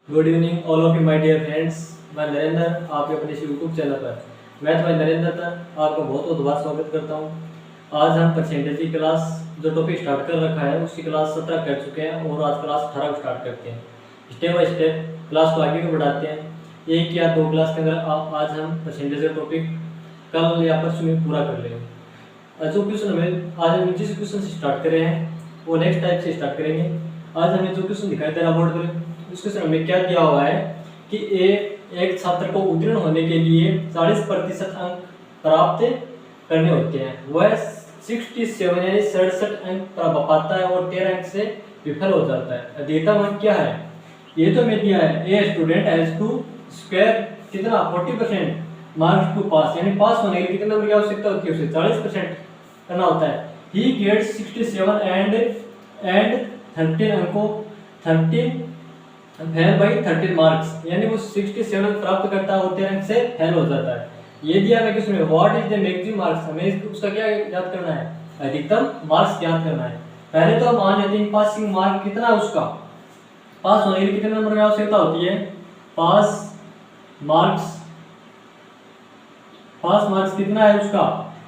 Good evening all of you my dear friends. मैं नरेंद्र आपके अपने इस यूट्यूब चैनल पर मैं तुम्हारे नरेंद्र था आपका बहुत बहुत बार स्वागत करता हूं। आज हम परसेंटेज की क्लास जो टॉपिक स्टार्ट कर रखा है उसकी क्लास 17 कर चुके हैं और आज क्लास 18 को स्टार्ट करते हैं। स्टेप बाय स्टेप क्लास को आगे को बढ़ाते हैं। एक या दो क्लास के अंदर आज हम परसेंटेज का टॉपिक कल या परसों में पूरा कर लेंगे। जो क्वेश्चन हमें आज हम जिस क्वेश्चन से स्टार्ट कर रहे हैं वो नेक्स्ट टाइप से स्टार्ट करेंगे। आज हमें जो क्वेश्चन दिखाई दे रहा बोर्ड पर उस क्वेश्चन में क्या दिया हुआ है कि एक छात्र को उत्तीर्ण होने के लिए 40% अंक प्राप्त करने होते हैं। वह 67 यानी 67 अंक प्राप्त पाता है और 13 अंक से विफल हो जाता है। अधिकतम अंक क्या है ये तो मैं दिया है। A student has to score कितना 40% मार्क्स टू पास, यानी पास होने के लिए कितने नंबर की आवश्यकता होती है, उसे 40% करना होता है। ही गेट्स 67 एंड 13 अंकों 13 फेल बाई 13 मार्क्स, यानी वो 67 प्राप्त करता है और 13 अंक से फेल हो जाता है। ये दिया है किसमें, what is the maximum marks, हमें उसका क्या याद करना है, अधिकतम मार्क्स याद करना है। पहले तो हम मान लेते हैं पासिंग मार्क कितना है उसका, पास होने के लिए कितने नंबर की आवश्यकता होती है, पास मार्क्स कितना है उसका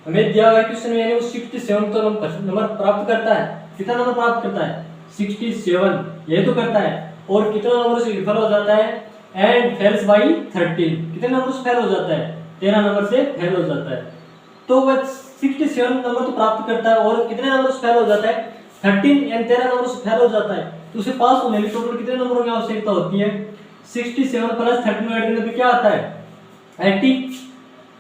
हमें दिया हुआ है क्वेश्चन में, यानी वो 67 तो नंबर प्राप्त करता है। कितना नंबर प्राप्त करता है 67, ये तो करता है। और कितना नंबर से विफल हो जाता है, एंड फेल्स बाई 13, कितने नंबर से फेल हो जाता है, 13 नंबर से फेल हो जाता है। तो वह 67 नंबर तो प्राप्त करता है और कितने नंबर से फेल हो जाता है, 13 एंड 13 नंबर से फेल हो जाता है। तो उसे पास होने के लिए टोटल कितने नंबरों की आवश्यकता होती है, 67 प्लस 13 ऐड करने पे क्या आता है 80,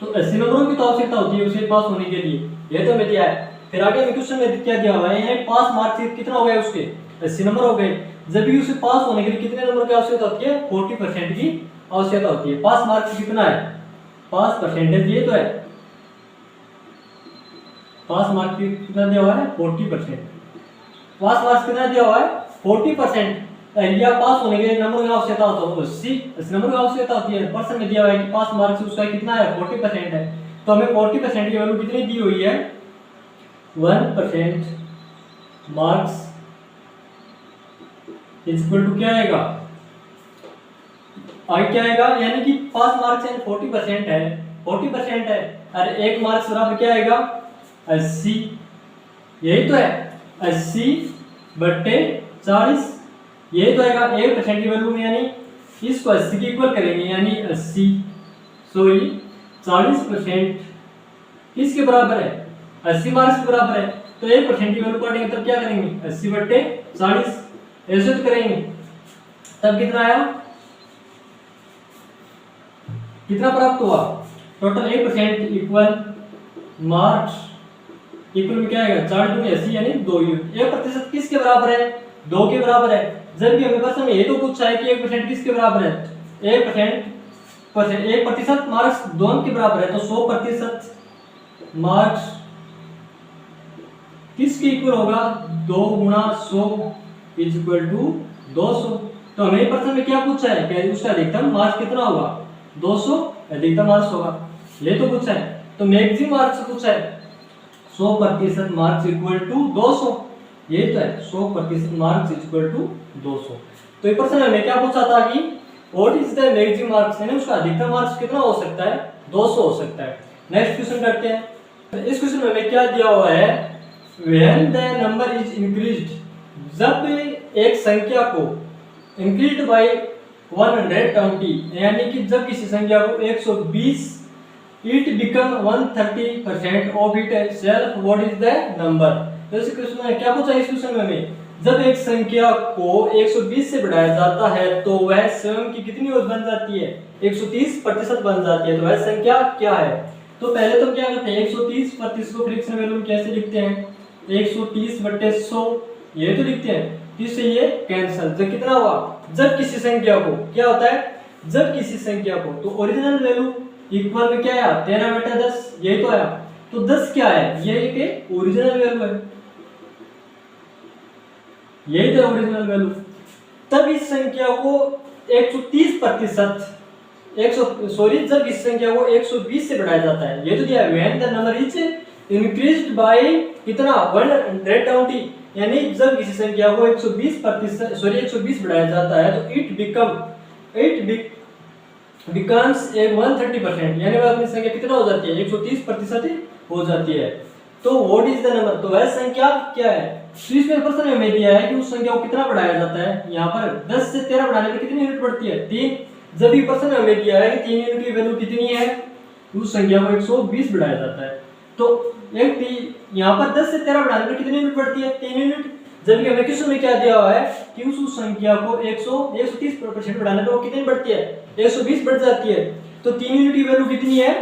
तो 80 नंबरों की तो आवश्यकता होती है उसे पास होने के लिए। ये तो मैं दिया है। फिर आगे क्वेश्चन में क्या दिया हुआ है, पास मार्क्स कितना हो गया उसके 80 नंबर हो गए। जब भी उसे पास होने के लिए कितने नंबर की आवश्यकता होती है, 40% की आवश्यकता होती है। पास मार्क्स कितना है, पास परसेंटेज ये तो है, पास मार्क्स कितना दिया हुआ है 40%। पास मार्क्स कितना दिया हुआ है 40%। या पास होने के लिए नंबर की आवश्यकता होता है 80 नंबर की आवश्यकता होती है। पर्सन में दिया हुआ है कि पास मार्क्स उसका कितना है 40% है। तो हमें 40% की वैल्यू कितनी दी हुई है, 1% मार्क्स इक्वल टू क्या आएगा, आगे क्या आएगा, यानी कि पास मार्क्स यानी 40% है, 40% है और 1 मार्क्स बराबर क्या आएगा 80, यही तो है 80 बट्टे 40, यही तो आएगा। 1% की वैल्यू में यानी इसको 80 की इक्वल करेंगे, यानी 40% किसके बराबर है, 80 मार्क्स के बराबर है। तो 1% की वैल्यू काटेंगे तब क्या करेंगे 80 बट्टे 40, ऐसे तो करेंगे तब कितना आया, कितना प्राप्त हुआ टोटल 1% इक्वल मार्क्स इक्वल में क्या आएगा 4 दूनी 80 यानी 2 यूनिट। 1% किसके बराबर है, 2 के बराबर है। जबकि हमें प्रश्न में ये तो पूछा है कि 1% किसके बराबर है, 1% मार्क्स 2 के बराबर है। तो 100% मार्क्स किसके इक्वल होगा, 2 गुणा 100 इज इक्वल टू 200। तो हमें प्रश्न में क्या पूछा है कि उसका अधिकतम मार्क्स कितना होगा 200, अधिकतम मार्क्स होगा, ये तो पूछा है। तो मैक्सिमम मार्क्स पूछा है 100% मार्क्स इक्वल टू 200, ये तो है 100% मार्क्स इक्वल टू 200। तो ये प्रश्न हमें क्या पूछा था कि what is the maximum marks, यानी उसका अधिकतम मार्क्स कितना हो सकता है 200 हो सकता है। नेक्स्ट क्वेश्चन करते हैं। तो इस क्वेश्चन में हमें क्या दिया हुआ है, when the number is increased, जब एक संख्या को इंक्रीज्ड बाय 120, यानी कि जब किसी संख्या को 120 it become 130% of it self, what is the number. तो इस क्वेश्चन में क्या पूछा है, इस क्वेश्चन में हमें जब एक संख्या को 120 से बढ़ाया जाता है तो वह स्वयं की कितनी बन जाती है 130% बन जाती है। तो वह संख्या क्या है। तो पहले तो क्या करते हैं 130% को फ्रैक्शन वैल्यू में कैसे लिखते हैं, 130 बट्टे 100 ये तो लिखते हैं, इससे ये कैंसिल। जब कितना हुआ, जब किसी संख्या को क्या होता है, जब किसी संख्या को, तो ओरिजिनल वैल्यू इक्वल में क्या आया 13 बटा 10, यही तो आया। तो 10 क्या है, ये एक ओरिजिनल वैल्यू है, यही तो ओरिजिनल वैल्यू। तब इस संख्या को 130% जब इस संख्या को 120 से बढ़ाया जाता है, ये तो दिया है when the number is increased by कितना 120, यानी जब किसी संख्या को 120 बढ़ाया जाता है तो इट बिकम इट बिकम्स एक 130%, यानी वह अपनी संख्या कितना हो जाती है, 130% हो जाती है। तो व्हाट इज द नंबर, तो वह संख्या क्या है। तो इसमें प्रश्न में हमें दिया है कि उस संख्या को कितना बढ़ाया जाता है। यहाँ पर 10 से 13 बढ़ाने पर कितनी यूनिट बढ़ती है, 3। जब भी प्रश्न में हमें दिया है कि 3 यूनिट की वैल्यू कितनी है, उस संख्या को 120 बढ़ाया जाता है। तो यहाँ पर 10 से 13 बढ़ाने पर कितनी यूनिट बढ़ती है, 3 यूनिट। जबकि हमें क्वेश्चन में क्या दिया हुआ है कि उस संख्या को 130% बढ़ाने पर वो कितनी बढ़ती है, 120 बढ़ जाती है। तो 3 यूनिट की वैल्यू कितनी है,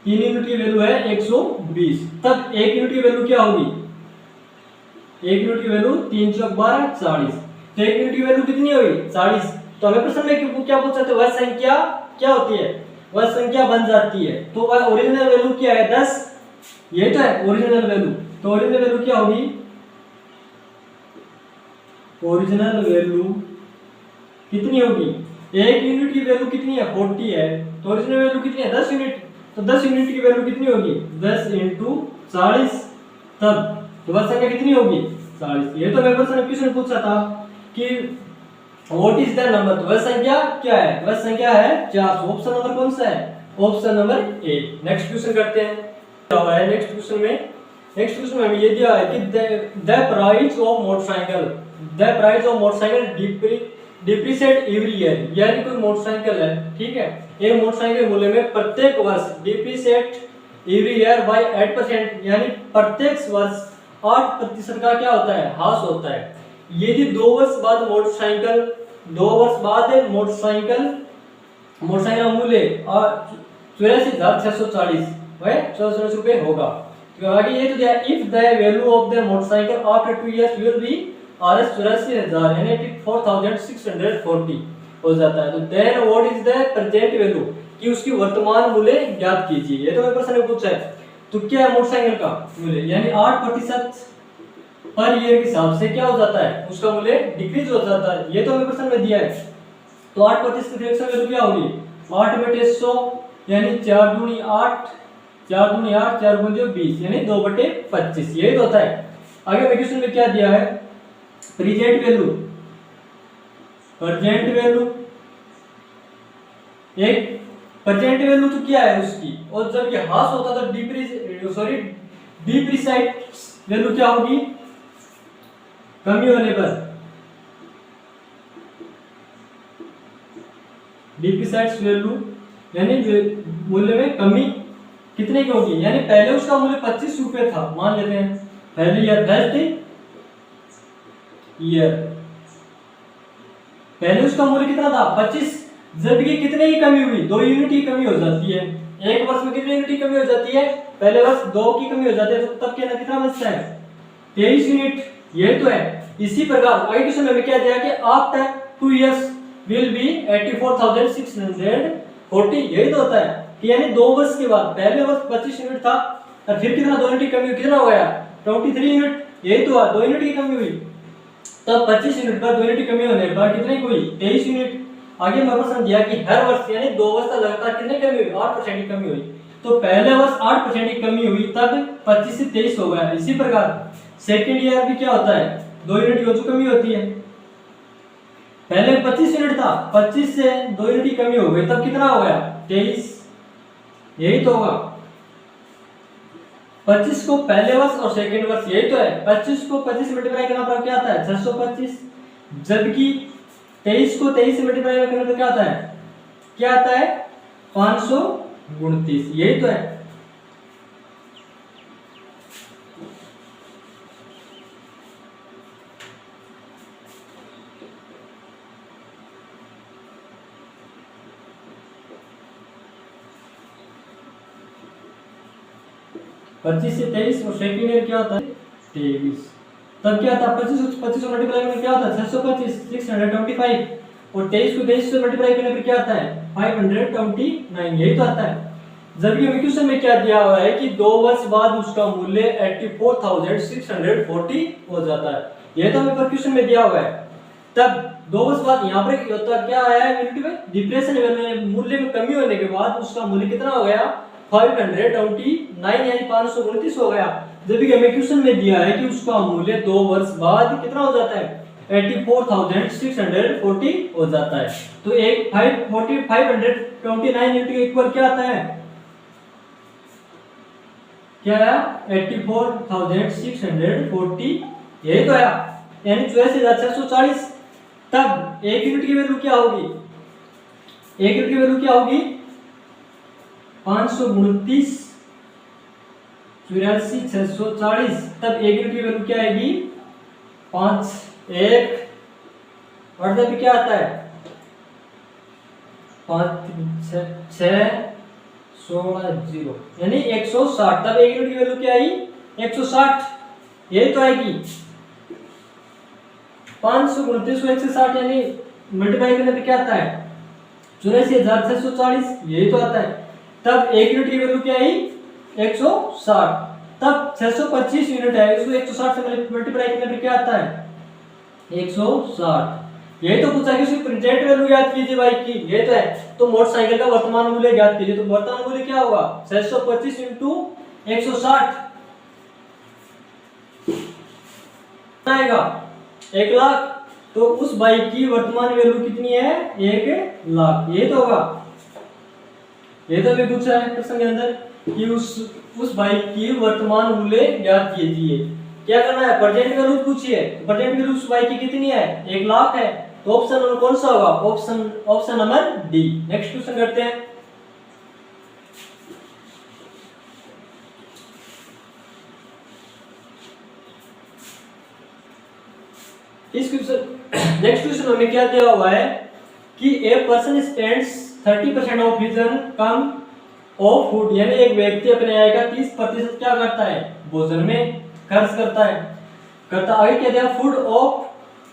3 यूनिट की वैल्यू है 120। तब 1 यूनिट की वैल्यू क्या होगी, 1 यूनिट की वैल्यू 3 चौक 12 40। तो 1 यूनिट की वैल्यू कितनी होगी, 40। तो हमें प्रश्न में क्या पूछा था, वह संख्या क्या होती है, वह संख्या बन जाती है। तो वह ओरिजिनल वैल्यू क्या है, 10। ये तो है ओरिजिनल वैल्यू। तो ओरिजिनल वैल्यू क्या होगी, ओरिजिनल वैल्यू कितनी होगी, 1 यूनिट की वैल्यू कितनी है, 40 है। तो ओरिजिनल वैल्यू कितनी है, 10 यूनिट। तो 10 यूनिट की वैल्यू कितनी होगी, 10 × 40। तब तो वह संख्या कितनी होगी, 40। ये तो मैं क्वेश्चन पूछा था कि व्हाट इज द नंबर, तो वह संख्या क्या है, वह संख्या है 400। ऑप्शन नंबर कौन सा है, option number A. Next question करते हैं। क्या हुआ है नेक्स्ट क्वेश्चन में हमें ये दिया है कि the price of motorcycle depreciate every year. यानी कोई मोटरसाइकिल है, ठीक है, एक मोटरसाइकिल मूल्य में प्रत्येक वर्ष डिप्रिशिएट एवरी ईयर बाय 8%, यानी प्रत्येक वर्ष 8% का क्या होता है, ह्रास होता है। यदि 2 वर्ष बाद मोटरसाइकिल का मूल्य 84,640 वह 440 रुपए होगा। तो आगे ये तो दिया, if the value of the motorcycle after 2 years will be Rs 84,000 यानी 4640 हो जाता है। तो then what is the present value, कि उसकी वर्तमान मूल्य ज्ञात कीजिए। ये तो मैं प्रश्न में पूछा है। तो क्या है मोटरसाइकिल का मूल्य, यानी 8% पर ईयर के हिसाब से क्या हो जाता है, उसका मूल्य डिक्रीज हो जाता है। ये तो हमें प्रश्न में दिया है। तो 8% की रिएक्शन वैल्यू क्या होगी, 8 बटे 100 यानी 4 दूनी 8 4 गुणे 20 यानी 2/25। यही तो होता है। आगे क्वेश्चन में क्या दिया है, प्रेजेंट वैल्यू एक प्रेजेंट वैल्यू तो क्या है उसकी, और जब ये ह्रास होता तो डिप्रिशिएट वैल्यू क्या होगी, कमी होने पर डिप्रिशिएट वैल्यू यानी मूल्य में कमी कितने की होगी, यानी पहले उसका मूल्य 25 रुपए था, मान लेते हैं पहले ईयर पहले उसका मूल्य कितना था, 25। जबकि कितने की कमी हुई, 2 यूनिट की कमी हो जाती है। एक वर्ष में कितनी यूनिट की कमी हो जाती है, पहले वर्ष 2 की कमी हो जाती है। तो तब क्या कितना बचता है, 23 यूनिट। ये तो है। इसी प्रकार अगले क्वेश्चन में क्या दिया कि आफ्टर 2 इयर्स विल बी 84,640। यही तो होता है कि यानी 2 वर्ष के बाद, पहले वर्ष 25 यूनिट था और फिर कितना 2 यूनिट की कमी, कितना हो गया 23 यूनिट। यही तो 2 यूनिट की कमी हुई। तब 25 यूनिट पर 2 यूनिट की कमी होने पर कितनी हुई, 23 यूनिट। आगे मैं प्रश्न दिया कि हर वर्ष यानी 2 वर्ष तक लगातार कितनी कमी हुई, 8% की कमी हुई। तो पहले वर्ष 8% की कमी हुई, तब 25 से 23 हो गया। इसी प्रकार सेकंड ईयर भी क्या होता है, 2 यूनिट की जो कमी होती है। पहले 25 यूनिट था, 25 से 2 यूनिट की कमी हो गई, तब कितना हो गया 23। यही तो होगा। 25 को पहले वर्ष और सेकंड वर्ष, यही तो है। 25 को 25 से मल्टीप्लाई करना पर क्या आता है 625। जबकि 23 को 23 से मल्टीप्लाई करने पर क्या आता है 529। यही तो है। पच्चीस से 23 और सेकंड ईयर क्या होता है 23। तब क्या था 25 मल्टीप्लाई करने क्या होता है 625 625। और 23 को 23 से मल्टीप्लाई करने पर क्या आता है 529। यही तो आता है। जबकि क्वेश्चन में क्या दिया हुआ है कि 2 वर्ष बाद उसका मूल्य 84,640 हो जाता है। यह तो हमें क्वेश्चन में दिया हुआ है। तब 2 वर्ष बाद यहाँ पर होता क्या आया है यूनिट में डिप्रेशन मूल्य में कमी होने के बाद उसका मूल्य कितना हो गया 529 यानी 529 हो गया। जबकि हमें क्वेश्चन में दिया है कि उसका मूल्य 2 वर्ष बाद कितना हो जाता है 84,640 हो जाता है। तो एक 529 इंटू एक बार क्या आता है, क्या आया 84,640, यही तो आया, यानी 84,640। तब एक यूनिट की वैल्यू क्या होगी, एक यूनिट की वैल्यू क्या होगी 529 84,640। तब एक यूनिट की वैल्यू क्या आएगी 5 1 और तब क्या आता है 5 6 16 0 यानी 160। तब एक यूनिट की वैल्यू क्या आई 160, यही तो आएगी 529 को 160 यानी मल्टीप्लाई करने पे क्या आता है 84,640, यही तो आता है। तब एक यूनिट की वैल्यू क्या आई 160। तब 625 यूनिट है, इसको 160 से मल्टीप्लाई करने पे क्या आता है 160। यही तो पूछा कि उसकी प्रेजेंट वैल्यू याद कीजिए बाइक की, ये तो है। तो मोटरसाइकिल का वर्तमान मूल्य ज्ञात कीजिए, तो वर्तमान मूल्य क्या होगा 625 इंटू 160 आएगा 1 लाख। तो उस बाइक की वर्तमान वैल्यू कितनी है 1 लाख, ये तो होगा। ये तो भी पूछा है प्रश्न के अंदर कि उस बाइक की वर्तमान मूल्य ज्ञात कीजिए। क्या करना है प्रेजेंट वैल्यू पूछिए, प्रेजेंट वैल्यू उस बाइक की कितनी है 1 लाख है। तो ऑप्शन नंबर कौन सा होगा, option number D. Next question करते हैं। इस क्वेश्चन नेक्स्ट क्वेश्चन हमें क्या दिया हुआ है कि a person spends 30% of his income of food, यानी एक व्यक्ति अपने आय का 30% क्या करता है भोजन में खर्च करता आगे क्या दिया food of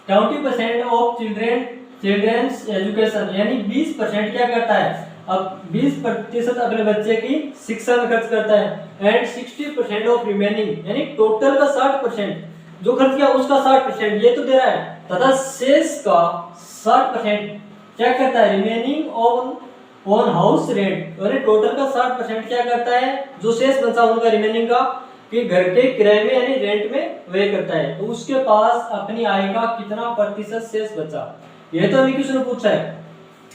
20% of children's education, यानी 20% क्या करता है, अब 20% अपने बच्चे की शिक्षा में खर्च करता है। एंड 60% ऑफ रिमेनिंग, यानी टोटल का 60% जो खर्च किया उसका 60% ये तो दे रहा है, तथा शेष का 60% क्या करता है रिमेनिंग ऑन हाउस रेंट, यानी टोटल का 60% क्या करता है जो शेष बचा उनका रिमेनिंग का कि घर के किराए में यानी रेंट में व्यय करता है। तो उसके पास अपनी आय का कितना प्रतिशत शेष बचा, ये तो अभी किसी ने पूछा है।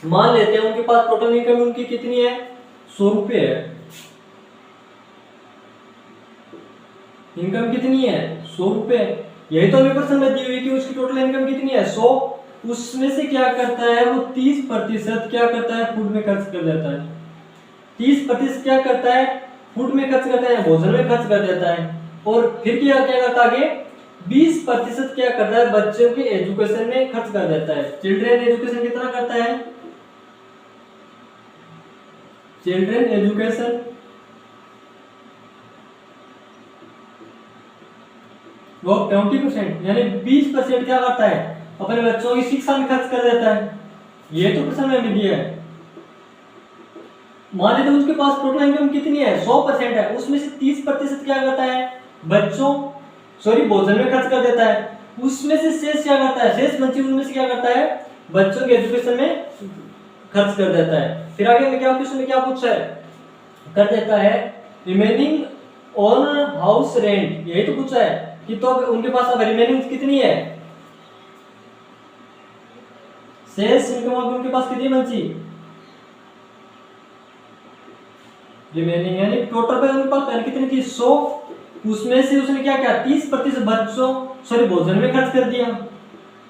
मान लेते हैं उनके पास टोटल इनकम उनकी कितनी है 100 रुपए है, इनकम कितनी है 100 रुपए, यही तो अभी प्रश्न में दी हुई कि उसकी टोटल इनकम कितनी है 100। उसमें से क्या करता है वो 30% क्या करता है फूड में खर्च कर देता है, 30% क्या करता है फूड में खर्च करता है भोजन में खर्च कर देता है। और फिर क्या क्या करता है आगे 20% क्या करता है बच्चों के एजुकेशन में खर्च कर देता है। चिल्ड्रन एजुकेशन कितना करता है, चिल्ड्रन एजुकेशन वो 20% यानी 20% क्या करता है अपने बच्चों की शिक्षा में खर्च कर देता है। ये तो प्रश्न में दिया है। मान लीजिए उसके पास टोटल इनकम कितनी है 100% है, उसमें से 30% क्या करता है भोजन में खर्च कर देता है। उसमें से शेष क्या करता है, शेष बची उनमें से क्या करता है बच्चों के एजुकेशन में खर्च कर देता है। फिर आगे में क्या क्वेश्चन में क्या पूछा है कर देता है रिमेनिंग ऑन हाउस रेंट, यही तो पूछा है कि तो उनके पास अब रिमेनिंग कितनी है शेष इनकम अब उनके पास कितनी बची रिमेनिंग, यानी टोटल पे उनके पास कितनी थी 100, उसमें से उसने क्या किया 30% बच्चों भोजन में खर्च कर दिया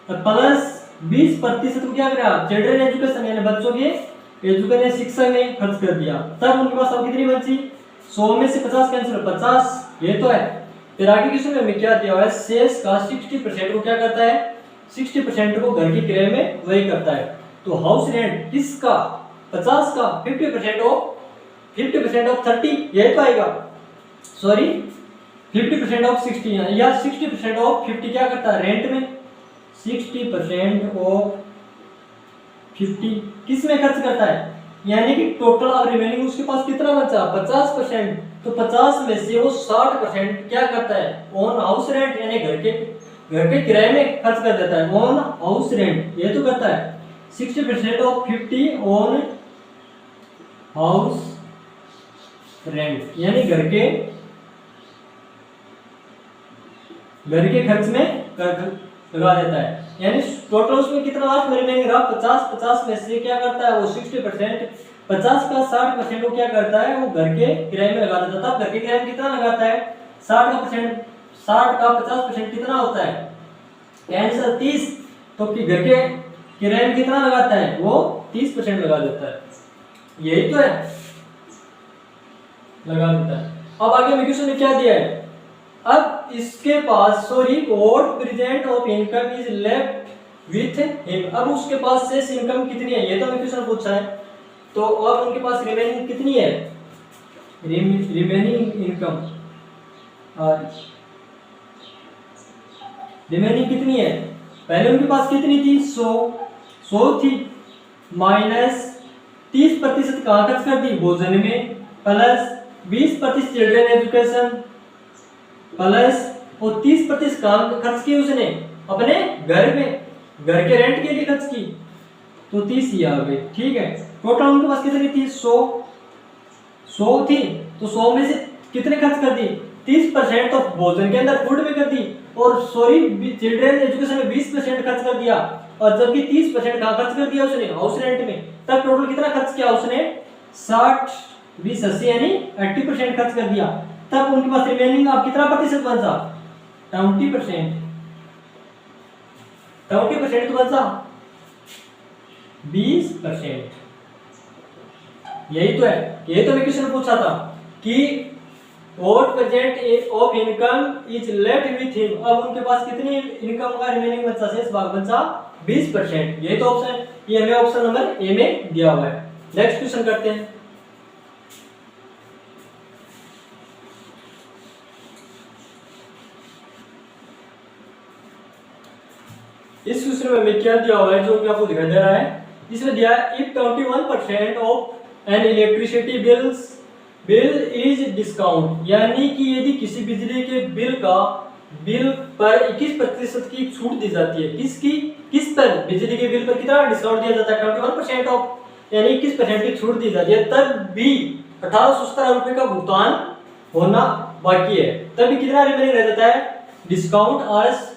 प्लस 20% को क्या करा चिल्ड्रन एजुकेशन यानी बच्चों के एजुकेशन शिक्षा में खर्च कर दिया। तब उनके पास अब कितनी बची 100 में से 50 कैंसिल 50, ये तो है। फिर आगे क्वेश्चन में क्या दिया हुआ है शेष का 60% को क्या करता है 60% को घर के किराए में व्यय करता है। तो हाउस रेंट किसका 50 का 50% ऑफ 30 यही तो आएगा 50% ऑफ 60 या 60% ऑफ 50 क्या करता है रेंट में 60% ऑफ 50 किस में खर्च करता है, यानी कि टोटल अब रिमेनिंग उसके पास कितना बचा 50%, तो 50 में से वो 60% क्या करता है ऑन हाउस रेंट यानी घर के किराए में खर्च कर देता है ऑन हाउस रेंट, ये तो करता है 60% ऑफ 50 ऑन हाउस रेंट यानी घर के खर्च में लगा देता है। यानी टोटल उसमें कितना लास्ट में रिमेनिंग रहा 50। 50 में से क्या करता है वो 60%, 50 का 60% वो क्या करता है वो घर के किराए में लगा देता है। तब घर के किराए में कितना लगाता है 60 का 50% कितना होता है आंसर 30। तो कि घर के किराए में कितना लगाता है वो 30% लगा देता है, यही तो है, लगा देता है। अब आगे में क्वेश्चन में क्या दिया है, अब इसके पास sorry what present of income is left with him, अब उसके पास शेष इनकम कितनी है ये तो हमें क्वेश्चन पूछा है। तो अब उनके पास रिमेनिंग कितनी है, रिमेनिंग इनकम रिमेनिंग कितनी है, पहले उनके पास कितनी थी 100 थी, माइनस 30% कहाँ खर्च कर दी भोजन में, प्लस 20% चिल्ड्रन एजुकेशन, प्लस और 30% कहाँ खर्च की उसने अपने घर में, घर के रेंट के लिए खर्च की, तो 30 ही आ गई। ठीक है, टोटल उनके पास कितनी थी 100 थी, तो 100 में से कितने खर्च कर दी 30% तो भोजन के अंदर फूड में कर दी, और सॉरी चिल्ड्रन एजुकेशन में 20% खर्च कर दिया, और जबकि 30% कहाँ खर्च कर दिया उसने हाउस रेंट में। तब टोटल कितना खर्च किया उसने 60 20 80 यानी 80% खर्च कर दिया। तब उनके पास रिमेनिंग अब कितना प्रतिशत बचा 20%, 20% तो बचा 20%, यही तो है। यही तो मैं क्वेश्चन पूछा था कि what present of income is left with him, अब उनके पास कितनी इनकम का रिमेनिंग बचा शेष भाग बचा 20%, यही तो ऑप्शन, ये हमें ऑप्शन नंबर ए में दिया हुआ है। नेक्स्ट क्वेश्चन करते हैं। इस क्वेश्चन में हमें क्या दिया हुआ है जो कि आपको दिखाई दे रहा है, इसमें दिया है if 21% of N electricity bill is discount, यानी कि यदि किसी बिजली के बिल पर 21% की छूट दी जाती है, किस पर बिजली के बिल पर कितना डिस्काउंट दिया जाता है 21% ऑफ यानी 21% की छूट दी जाती है, तब भी 1817 रुपए का भुगतान होना बाकी है, तब भी कितना रिमेनिंग रह जाता है डिस्काउंट आरएस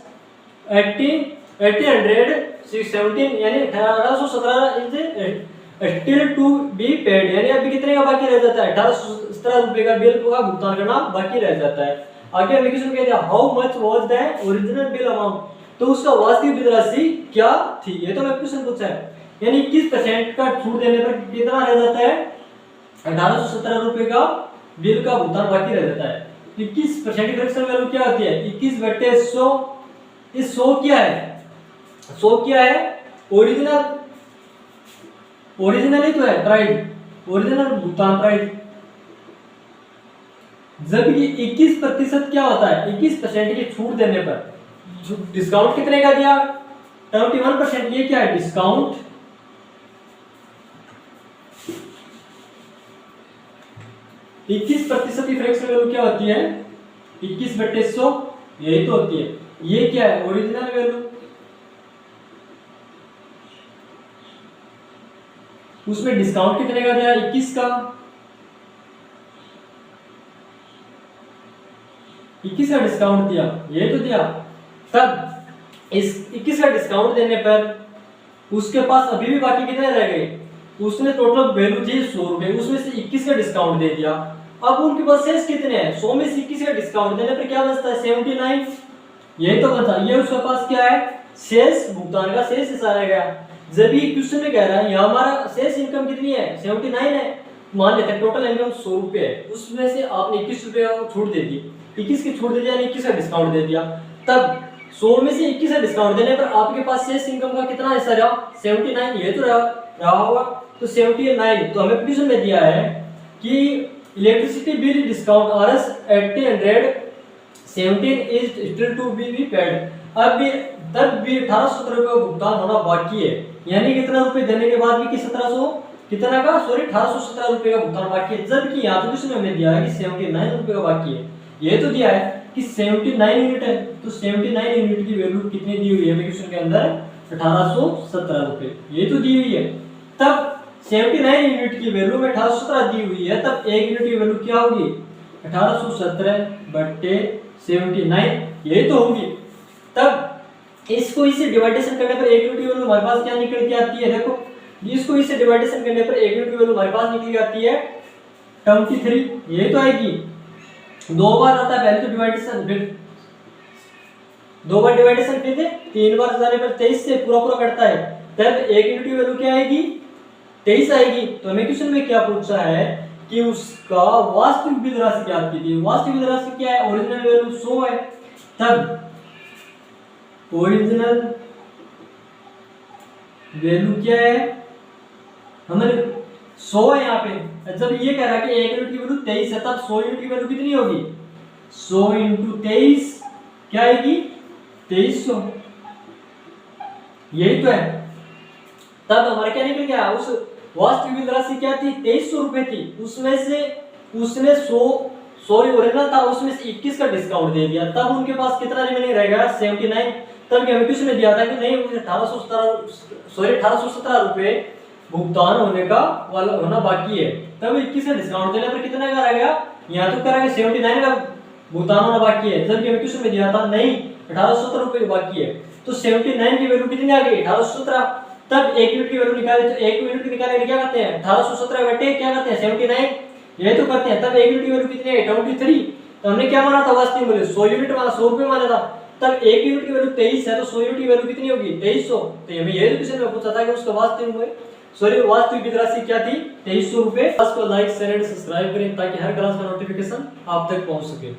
1817 यानी 1817 is still to be paid, यानी अभी कितने का बाकी रह जाता है 1817 रुपए का बिल का भुगतान करना बाकी रह जाता है। आगे हमें क्वेश्चन कहते हैं how much was the original bill amount, तो उसका वास्तविक बिल राशि क्या थी, ये तो मैं क्वेश्चन पूछा है। यानी 21% का छूट देने पर कितना रह जाता है 1817 रुपए का बिल का भुगतान बाकी रह जाता है। 21% की फ्रैक्शन वैल्यू क्या होती है 21/100, इस 100 क्या है 100 क्या है ओरिजिनल ही तो है प्राइस, ओरिजिनल भुगतान प्राइस, जबकि 21% क्या होता है 21% की छूट देने पर डिस्काउंट कितने का दिया 21%, ये क्या है डिस्काउंट, इक्कीस प्रतिशत की फ्रैक्शन वैल्यू क्या होती है 21/100, यही तो होती है। ये क्या है ओरिजिनल वैल्यू, उसमें डिस्काउंट कितने का दिया 21 का, 21 का डिस्काउंट दिया, ये तो दिया। तब इस 21 का डिस्काउंट देने पर उसके पास अभी भी बाकी कितने रह गए, उसने टोटल वैल्यू थी 100 रुपए, उसमें से 21 का डिस्काउंट दे दिया, अब उनके पास शेष कितने हैं 100 में से 21 का डिस्काउंट देने पर क्या बचता है 79, यही तो बचा। ये उसके पास क्या है शेष भुगतान का शेष हिस्सा रह गया। जब ये क्वेश्चन में कह रहा है यहाँ हमारा शेष इनकम कितनी है 79 है, मान लेते हैं टोटल इनकम 100 रुपए है, उसमें से आपने 21 रुपए का छूट दे दी, 21 की छूट दे दिया 21 का डिस्काउंट दे दिया, तब 100 में से 21 का डिस्काउंट देने पर आपके पास शेष इनकम का कितना हिस्सा रहा 79, ये तो रहा होगा, तो 79। तो हमें क्वेश्चन में दिया है कि electricity bill discount RS 1817 is still to be paid, अब भी तब भी 1817 रुपए का भुगतान होना बाकी है, यानी कितना रुपए देने के बाद भी कि 1700 कितना का सॉरी 1817 रुपए का भुगतान बाकी है, जबकि यहाँ तो क्वेश्चन में हमें दिया है कि 79 रुपए का बाकी है, ये तो दिया है कि 79 यूनिट है, तो 79 यूनिट की वैल्यू कितनी दी हुई है क्वेश्चन के अंदर 1817 रुपए, ये तो दी हुई है। तब 79 यूनिट की वैल्यू में 1817 दी हुई है, तब 1 यूनिट की वैल्यू क्या होगी 1817/79, यही तो होगी। तब इसको इससे डिवाइडेशन करने पर एक यूनिट की वैल्यू हमारे पास क्या निकल के आती है, देखो इसको इससे डिवाइडेशन करने पर एक यूनिट की वैल्यू हमारे पास निकल के आती है 23, ये तो आएगी। दो बार आता है, पहले तो डिवाइडेशन, फिर दो बार डिवाइडेशन फिर तीन बार जाने पर 23 से पूरा पूरा कटता है, तब एक यूनिट की वैल्यू क्या आएगी, 23 आएगी। तो हमें क्वेश्चन में क्या पूछा है कि उसका वास्तविक बिंदु राशि क्या आती थी। वास्तविक बिंदु राशि क्या है, ओरिजिनल वैल्यू 100 है, तब ओरिजिनल वैल्यू क्या है, हमारे 100 है यहाँ पे। जब ये कह रहा है कि एक यूनिट की वैल्यू 23 है, तब 100 यूनिट की वैल्यू कितनी होगी, 100 × 23 क्या आएगी, 2300, यही तो है। तब हमारा क्या निकल गया, उस वास्तविक बिंदु राशि क्या थी, 2300 रुपए थी। उसमें से उसने 100 ओरिजिनल था, उसमें से 21 का डिस्काउंट दे दिया, तब उनके पास कितना रिमेनिंग रहेगा, 79। तब क्या क्वेश्चन में दिया था कि नहीं, मुझे 1817 रुपए भुगतान होने का वाला होना बाकी है, तब 21 का डिस्काउंट देने पर कितना का रहेगा, यहाँ तो करेंगे 79 का भुगतान होना बाकी है। जब ये क्वेश्चन में दिया था नहीं 1817 रुपए बाकी है, तो 79 की वैल्यू कितनी आ गई, 1817। तब एक यूनिट की वैल्यू निकाले, तो एक यूनिट की निकालने के क्या करते हैं, 1817 बटे क्या करते हैं 79, ये तो करते हैं। तब एक यूनिट की वैल्यू कितनी है, 23। तो हमने क्या माना था, वास्तविक मूल्य 100 यूनिट माना, 100 रुपए माना था। तब एक यूनिट की वैल्यू 23 है, तो 100 यूनिट की वैल्यू कितनी होगी, 2300। तो हमें ये क्वेश्चन में पूछा था कि उसका वास्तविक मूल्य वास्तविक बिंदु राशि क्या थी, 2300 रुपए। क्लास को लाइक शेयर एंड सब्सक्राइब करें ताकि हर क्लास का नोटिफिकेशन आप तक पहुंच सके।